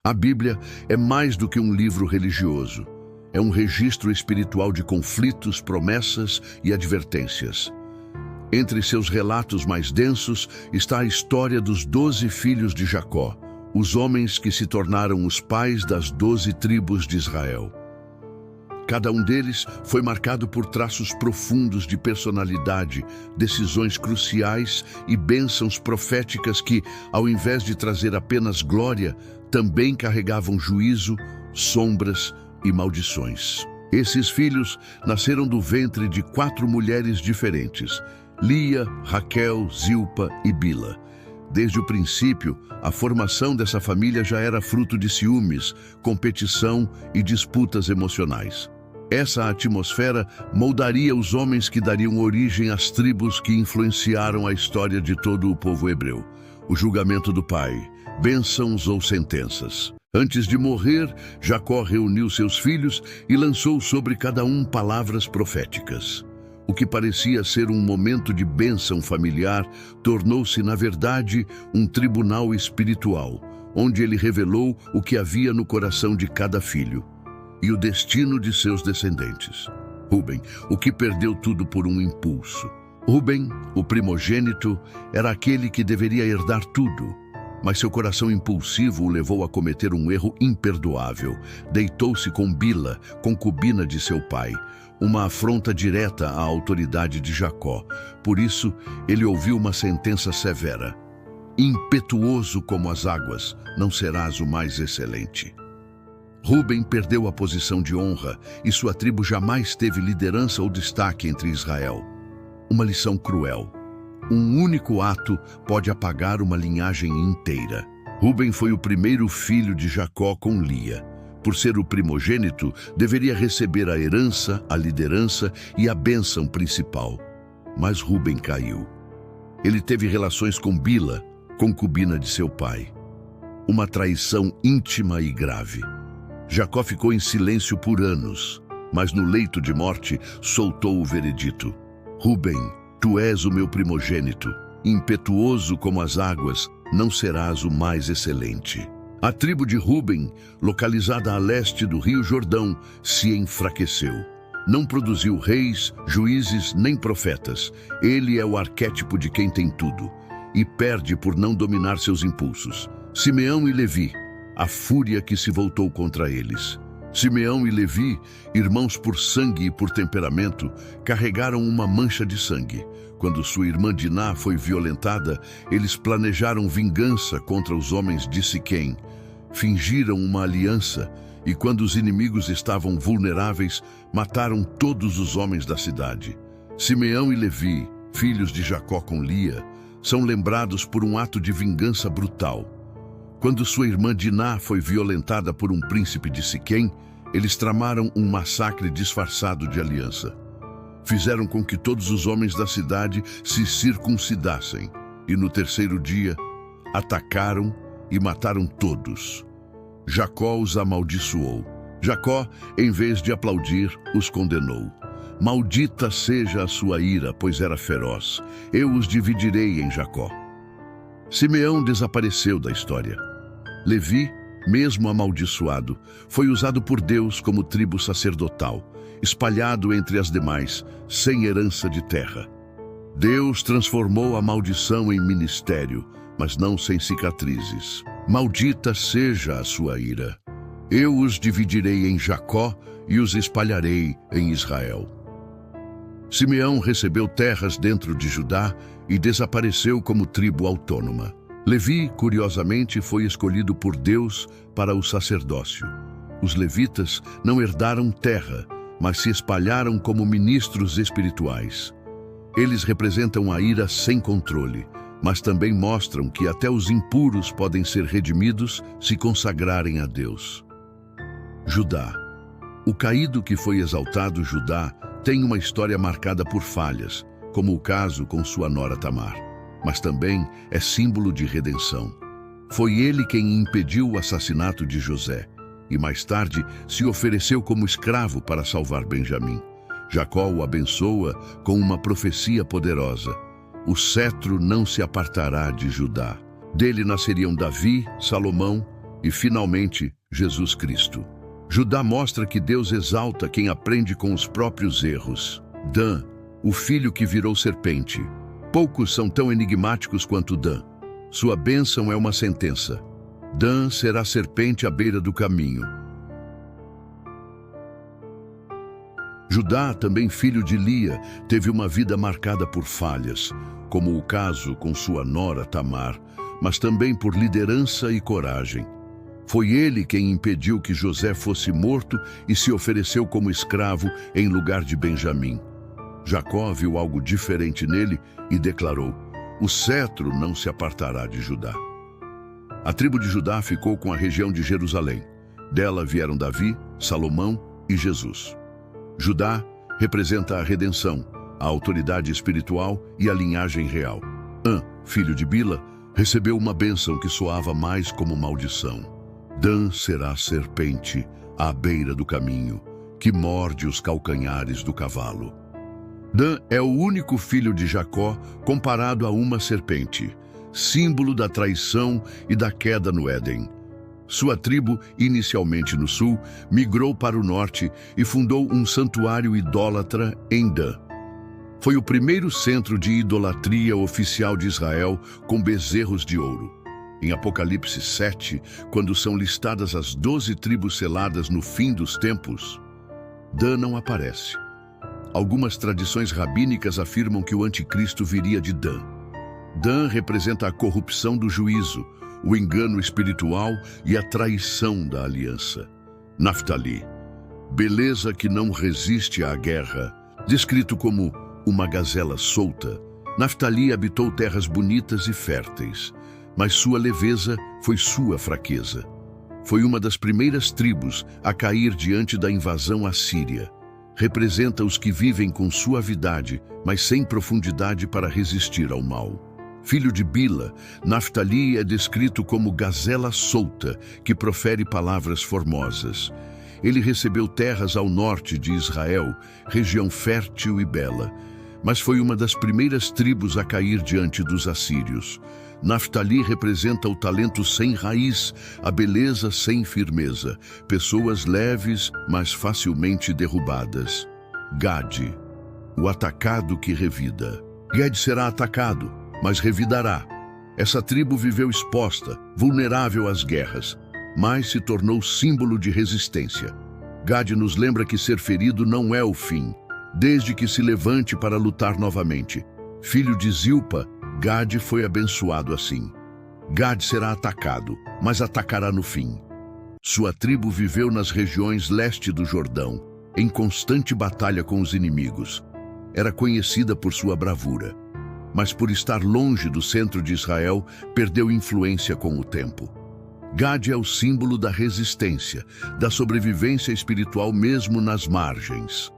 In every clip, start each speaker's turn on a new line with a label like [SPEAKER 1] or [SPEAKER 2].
[SPEAKER 1] A Bíblia é mais do que um livro religioso. É um registro espiritual de conflitos, promessas e advertências. Entre seus relatos mais densos está a história dos 12 filhos de Jacó, os homens que se tornaram os pais das 12 tribos de Israel. Cada um deles foi marcado por traços profundos de personalidade, decisões cruciais e bênçãos proféticas que, ao invés de trazer apenas glória, também carregavam juízo, sombras e maldições. Esses filhos nasceram do ventre de 4 mulheres diferentes: Lia, Raquel, Zilpa e Bila. Desde o princípio, a formação dessa família já era fruto de ciúmes, competição e disputas emocionais. Essa atmosfera moldaria os homens que dariam origem às tribos que influenciaram a história de todo o povo hebreu. O julgamento do pai, bênçãos ou sentenças. Antes de morrer, Jacó reuniu seus filhos e lançou sobre cada um palavras proféticas. O que parecia ser um momento de bênção familiar tornou-se, na verdade, um tribunal espiritual, onde ele revelou o que havia no coração de cada filho e o destino de seus descendentes. Ruben, o que perdeu tudo por um impulso. Ruben, o primogênito, era aquele que deveria herdar tudo, mas seu coração impulsivo o levou a cometer um erro imperdoável. Deitou-se com Bila, concubina de seu pai, uma afronta direta à autoridade de Jacó. Por isso, ele ouviu uma sentença severa: impetuoso como as águas, não serás o mais excelente. Ruben perdeu a posição de honra e sua tribo jamais teve liderança ou destaque entre Israel. Uma lição cruel. Um único ato pode apagar uma linhagem inteira. Ruben foi o primeiro filho de Jacó com Lia. Por ser o primogênito, deveria receber a herança, a liderança e a bênção principal. Mas Ruben caiu. Ele teve relações com Bila, concubina de seu pai. Uma traição íntima e grave. Jacó ficou em silêncio por anos, mas no leito de morte soltou o veredito: Ruben, tu és o meu primogênito. Impetuoso como as águas, não serás o mais excelente. A tribo de Ruben, localizada a leste do Rio Jordão, se enfraqueceu. Não produziu reis, juízes nem profetas. Ele é o arquétipo de quem tem tudo e perde por não dominar seus impulsos. Simeão e Levi, a fúria que se voltou contra eles. Simeão e Levi, irmãos por sangue e por temperamento, carregaram uma mancha de sangue. Quando sua irmã Diná foi violentada, eles planejaram vingança contra os homens de Siquém. Fingiram uma aliança e, quando os inimigos estavam vulneráveis, mataram todos os homens da cidade. Simeão e Levi, filhos de Jacó com Lia, são lembrados por um ato de vingança brutal. Quando sua irmã Diná foi violentada por um príncipe de Siquém, eles tramaram um massacre disfarçado de aliança. Fizeram com que todos os homens da cidade se circuncidassem e, no terceiro dia, atacaram e mataram todos. Jacó os amaldiçoou. Jacó, em vez de aplaudir, os condenou. Maldita seja a sua ira, pois era feroz. Eu os dividirei em Jacó. Simeão desapareceu da história. Levi, mesmo amaldiçoado, foi usado por Deus como tribo sacerdotal, espalhado entre as demais, sem herança de terra. Deus transformou a maldição em ministério, mas não sem cicatrizes. Maldita seja a sua ira. Eu os dividirei em Jacó e os espalharei em Israel. Simeão recebeu terras dentro de Judá e desapareceu como tribo autônoma. Levi, curiosamente, foi escolhido por Deus para o sacerdócio. Os levitas não herdaram terra, mas se espalharam como ministros espirituais. Eles representam a ira sem controle, mas também mostram que até os impuros podem ser redimidos se consagrarem a Deus. Judá. O caído que foi exaltado Judá tem uma história marcada por falhas, como o caso com sua nora Tamar, mas também é símbolo de redenção. Foi ele quem impediu o assassinato de José e mais tarde se ofereceu como escravo para salvar Benjamim. Jacó o abençoa com uma profecia poderosa: o cetro não se apartará de Judá. Dele nasceriam Davi, Salomão e, finalmente, Jesus Cristo. Judá mostra que Deus exalta quem aprende com os próprios erros. Dan, o filho que virou serpente. Poucos são tão enigmáticos quanto Dan. Sua bênção é uma sentença. Dan será serpente à beira do caminho. Judá, também filho de Lia, teve uma vida marcada por falhas, como o caso com sua nora Tamar, mas também por liderança e coragem. Foi ele quem impediu que José fosse morto e se ofereceu como escravo em lugar de Benjamim. Jacó viu algo diferente nele e declarou: o cetro não se apartará de Judá. A tribo de Judá ficou com a região de Jerusalém. Dela vieram Davi, Salomão e Jesus. Judá representa a redenção, a autoridade espiritual e a linhagem real. An, filho de Bila, recebeu uma bênção que soava mais como maldição. Dan será serpente à beira do caminho, que morde os calcanhares do cavalo. Dan é o único filho de Jacó comparado a uma serpente, símbolo da traição e da queda no Éden. Sua tribo, inicialmente no sul, migrou para o norte e fundou um santuário idólatra em Dan. Foi o primeiro centro de idolatria oficial de Israel com bezerros de ouro. Em Apocalipse 7, quando são listadas as 12 tribos seladas no fim dos tempos, Dan não aparece. Algumas tradições rabínicas afirmam que o anticristo viria de Dan. Dan representa a corrupção do juízo, o engano espiritual e a traição da aliança. Naftali, beleza que não resiste à guerra, descrito como uma gazela solta. Naftali habitou terras bonitas e férteis, mas sua leveza foi sua fraqueza. Foi uma das primeiras tribos a cair diante da invasão assíria. Representa os que vivem com suavidade, mas sem profundidade para resistir ao mal. Filho de Bila, Naftali é descrito como gazela solta, que profere palavras formosas. Ele recebeu terras ao norte de Israel, região fértil e bela, mas foi uma das primeiras tribos a cair diante dos assírios. Naftali representa o talento sem raiz, a beleza sem firmeza, pessoas leves, mas facilmente derrubadas. Gade, o atacado que revida. Gad será atacado, mas revidará. Essa tribo viveu exposta, vulnerável às guerras, mas se tornou símbolo de resistência. Gad nos lembra que ser ferido não é o fim, desde que se levante para lutar novamente. Filho de Zilpa, Gad foi abençoado assim. Gad será atacado, mas atacará no fim. Sua tribo viveu nas regiões leste do Jordão, em constante batalha com os inimigos. Era conhecida por sua bravura, mas por estar longe do centro de Israel, perdeu influência com o tempo. Gad é o símbolo da resistência, da sobrevivência espiritual mesmo nas margens.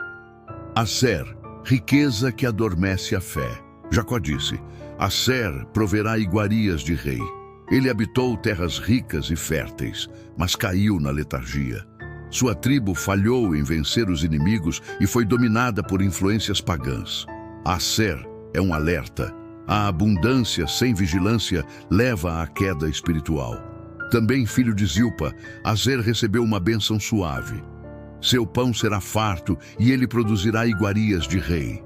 [SPEAKER 1] Aser, riqueza que adormece a fé. Jacó disse: Aser proverá iguarias de rei. Ele habitou terras ricas e férteis, mas caiu na letargia. Sua tribo falhou em vencer os inimigos e foi dominada por influências pagãs. Aser é um alerta. A abundância sem vigilância leva à queda espiritual. Também filho de Zilpa, Aser recebeu uma bênção suave. Seu pão será farto e ele produzirá iguarias de rei.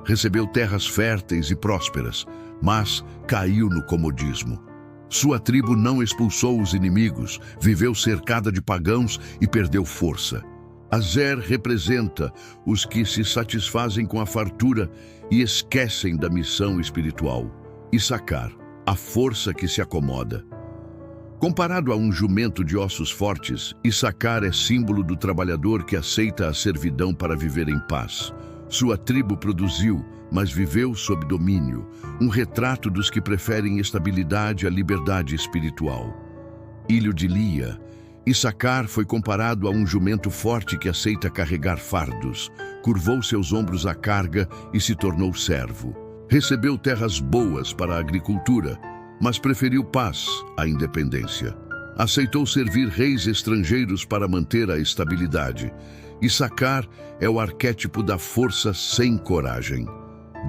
[SPEAKER 1] Recebeu terras férteis e prósperas, mas caiu no comodismo. Sua tribo não expulsou os inimigos, viveu cercada de pagãos e perdeu força. Aser representa os que se satisfazem com a fartura e esquecem da missão espiritual. Issacar, a força que se acomoda. Comparado a um jumento de ossos fortes, Issacar é símbolo do trabalhador que aceita a servidão para viver em paz. Sua tribo produziu, mas viveu sob domínio, um retrato dos que preferem estabilidade à liberdade espiritual. Ilho de Lia, Issacar foi comparado a um jumento forte que aceita carregar fardos, curvou seus ombros à carga e se tornou servo. Recebeu terras boas para a agricultura, mas preferiu paz à independência. Aceitou servir reis estrangeiros para manter a estabilidade. Issacar é o arquétipo da força sem coragem,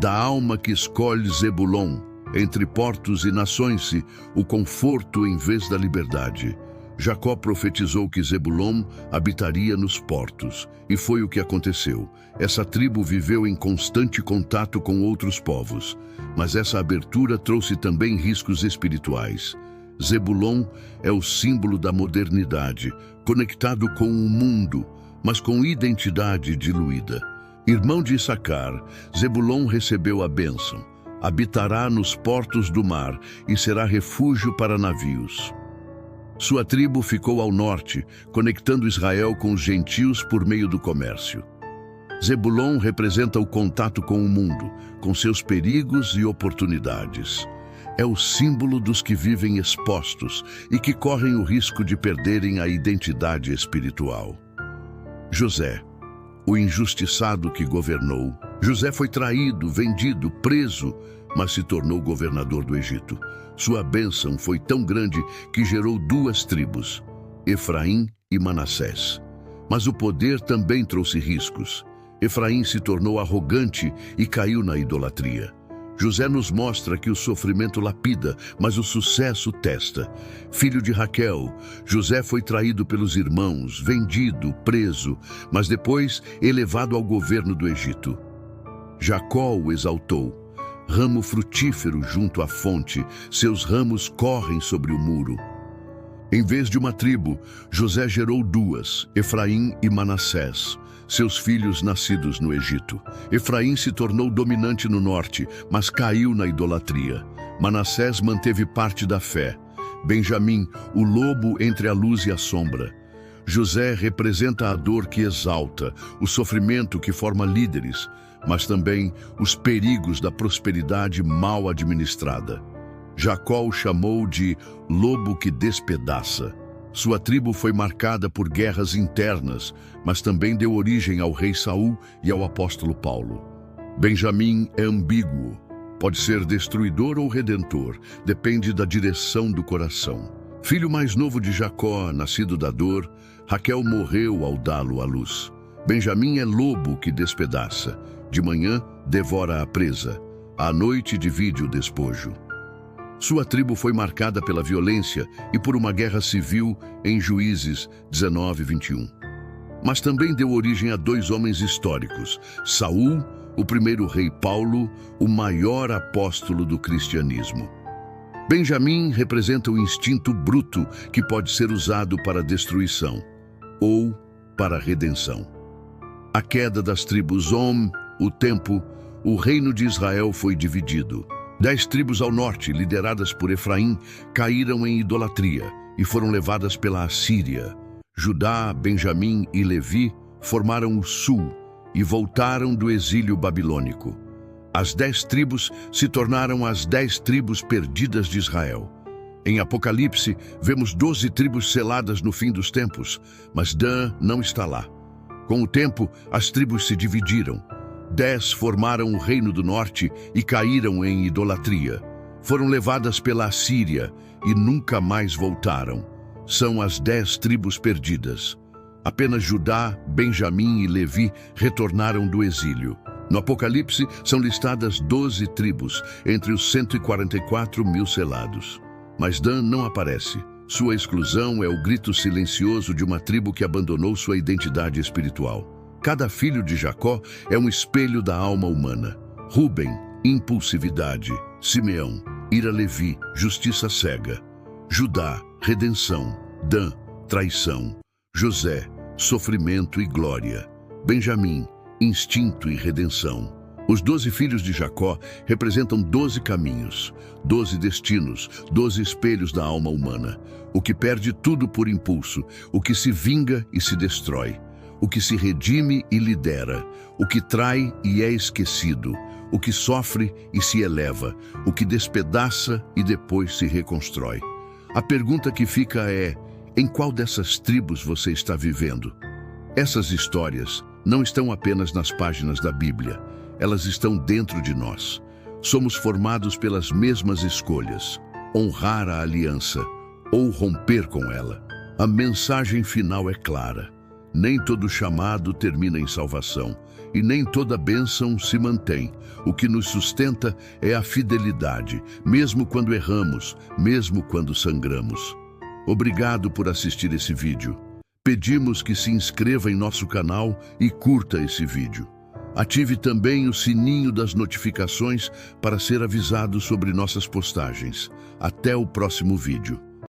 [SPEAKER 1] da alma que escolhe Zebulon, entre portos e nações, o conforto em vez da liberdade. Jacó profetizou que Zebulon habitaria nos portos, e foi o que aconteceu. Essa tribo viveu em constante contato com outros povos, mas essa abertura trouxe também riscos espirituais. Zebulon é o símbolo da modernidade, conectado com o mundo, mas com identidade diluída. Irmão de Issacar, Zebulon recebeu a bênção. Habitará nos portos do mar e será refúgio para navios. Sua tribo ficou ao norte, conectando Israel com os gentios por meio do comércio. Zebulon representa o contato com o mundo, com seus perigos e oportunidades. É o símbolo dos que vivem expostos e que correm o risco de perderem a identidade espiritual. José, o injustiçado que governou. José foi traído, vendido, preso, mas se tornou governador do Egito. Sua bênção foi tão grande que gerou duas tribos, Efraim e Manassés. Mas o poder também trouxe riscos. Efraim se tornou arrogante e caiu na idolatria. José nos mostra que o sofrimento lapida, mas o sucesso testa. Filho de Raquel, José foi traído pelos irmãos, vendido, preso, mas depois elevado ao governo do Egito. Jacó o exaltou. Ramo frutífero junto à fonte, seus ramos correm sobre o muro. Em vez de uma tribo, José gerou duas, Efraim e Manassés, seus filhos nascidos no Egito. Efraim se tornou dominante no norte, mas caiu na idolatria. Manassés manteve parte da fé. Benjamim, o lobo entre a luz e a sombra. José representa a dor que exalta, o sofrimento que forma líderes, mas também os perigos da prosperidade mal administrada. Jacó o chamou de lobo que despedaça. Sua tribo foi marcada por guerras internas, mas também deu origem ao rei Saul e ao apóstolo Paulo. Benjamim é ambíguo. Pode ser destruidor ou redentor, depende da direção do coração. Filho mais novo de Jacó, nascido da dor, Raquel morreu ao dá-lo à luz. Benjamim é lobo que despedaça. De manhã, devora a presa. À noite, divide o despojo. Sua tribo foi marcada pela violência e por uma guerra civil em Juízes 19:21. Mas também deu origem a dois homens históricos, Saul, o primeiro rei, Paulo, o maior apóstolo do cristianismo. Benjamim representa o instinto bruto que pode ser usado para destruição ou para redenção. A queda das tribos o tempo, o reino de Israel foi dividido. 10 tribos ao norte, lideradas por Efraim, caíram em idolatria e foram levadas pela Assíria. Judá, Benjamim e Levi formaram o sul e voltaram do exílio babilônico. As 10 tribos se tornaram as 10 tribos perdidas de Israel. Em Apocalipse, vemos 12 tribos seladas no fim dos tempos, mas Dan não está lá. Com o tempo, as tribos se dividiram. 10 formaram o reino do norte e caíram em idolatria. Foram levadas pela Assíria e nunca mais voltaram. São as 10 tribos perdidas. Apenas Judá, Benjamim e Levi retornaram do exílio. No Apocalipse, são listadas 12 tribos, entre os 144 mil selados. Mas Dan não aparece. Sua exclusão é o grito silencioso de uma tribo que abandonou sua identidade espiritual. Cada filho de Jacó é um espelho da alma humana. Rúben, impulsividade. Simeão, ira. Levi, justiça cega. Judá, redenção. Dan, traição. José, sofrimento e glória. Benjamim, instinto e redenção. Os 12 filhos de Jacó representam 12 caminhos, 12 destinos, 12 espelhos da alma humana. O que perde tudo por impulso, o que se vinga e se destrói. O que se redime e lidera, o que trai e é esquecido, o que sofre e se eleva, o que despedaça e depois se reconstrói. A pergunta que fica é: em qual dessas tribos você está vivendo? Essas histórias não estão apenas nas páginas da Bíblia, elas estão dentro de nós. Somos formados pelas mesmas escolhas: honrar a aliança ou romper com ela. A mensagem final é clara. Nem todo chamado termina em salvação, e nem toda bênção se mantém. O que nos sustenta é a fidelidade, mesmo quando erramos, mesmo quando sangramos. Obrigado por assistir esse vídeo. Pedimos que se inscreva em nosso canal e curta esse vídeo. Ative também o sininho das notificações para ser avisado sobre nossas postagens. Até o próximo vídeo.